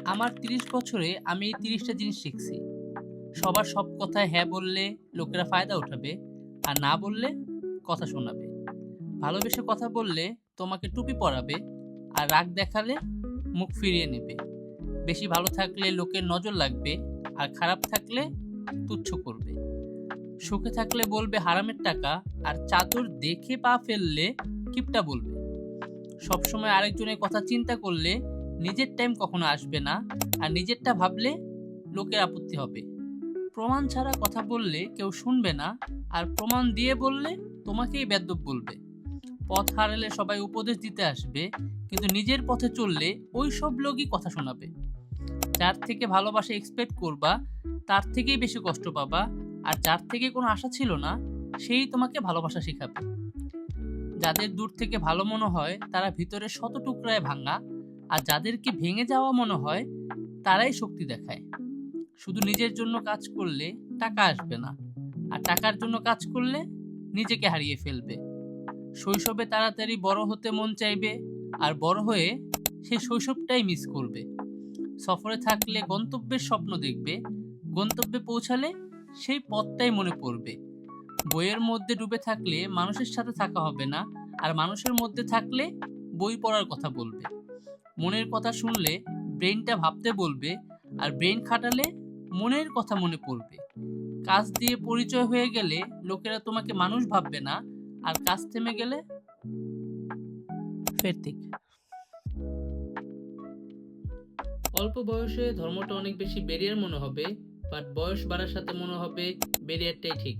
আমার ৩০ বছরে আমি এই ৩০টা জিনিস শিখছি। সবার সব কথায় হ্যাঁ বললে লোকেরা ফায়দা উঠাবে, আর না বললে কথা শোনাবে। ভালোবেসে কথা বললে তোমাকে টুপি পরাবে, আর রাগ দেখালে মুখ ফিরিয়ে নেবে। বেশি ভালো থাকলে লোকের নজর লাগবে, আর খারাপ থাকলে তুচ্ছ করবে। সুখে থাকলে বলবে হারামের টাকা, আর চাদর দেখে পা ফেললে কিপটা বলবে। সবসময় আরেকজনের কথা চিন্তা করলে নিজের টাইম কখনো আসবে না, আর নিজেরটা ভাবলে লোকের আপত্তি হবে। প্রমাণ ছাড়া কথা বললে কেউ শুনবে না, আর প্রমাণ দিয়ে বললে তোমাকেই বেয়াদ্দপ বলবে। পথ হারালে সবাই উপদেশ দিতে আসবে, কিন্তু নিজের পথে চললে ওই সব লোকই কথা শোনাবে। যার থেকে ভালোবাসা এক্সপেক্ট করবা তার থেকেই বেশি কষ্ট পাবা, আর যার থেকে কোনো আশা ছিল না সেই তোমাকে ভালোবাসা শেখাবে। যাদের দূর থেকে ভালো মনে হয় তারা ভিতরে শত টুকরায় ভাঙা, আর যাদেরকে ভেঙে যাওয়া মনে হয় তারাই শক্তি দেখায়। শুধু নিজের জন্য কাজ করলে টাকা আসবে না, আর টাকার জন্য কাজ করলে নিজেকে হারিয়ে ফেলবে। শৈশবে তাড়াতাড়ি বড় হতে মন চাইবে, আর বড় হয়ে সেই শৈশবটাই মিস করবে। সফরে থাকলে গন্তব্যের স্বপ্ন দেখবে, গন্তব্যে পৌঁছালে সেই পথটাই মনে পড়বে। বইয়ের মধ্যে ডুবে থাকলে মানুষের সাথে থাকা হবে না, আর মানুষের মধ্যে থাকলে বই পড়ার কথা বলবে। মনের কথা শুনলে ব্রেনটা ভাবতে বলবে, আর ব্রেন খাটালে মনের কথা মনে পড়বে। কাজ দিয়ে পরিচয় হয়ে গেলে লোকেরা তোমাকে মানুষ ভাববে না, আর কাজ থেমে গেলে ফেরতিক। অল্প বয়সে ধর্মটা অনেক বেশি ব্যারিয়ার মনে হবে, বাট বয়স বাড়ার সাথে মনে হবে ব্যারিয়ারটাই ঠিক।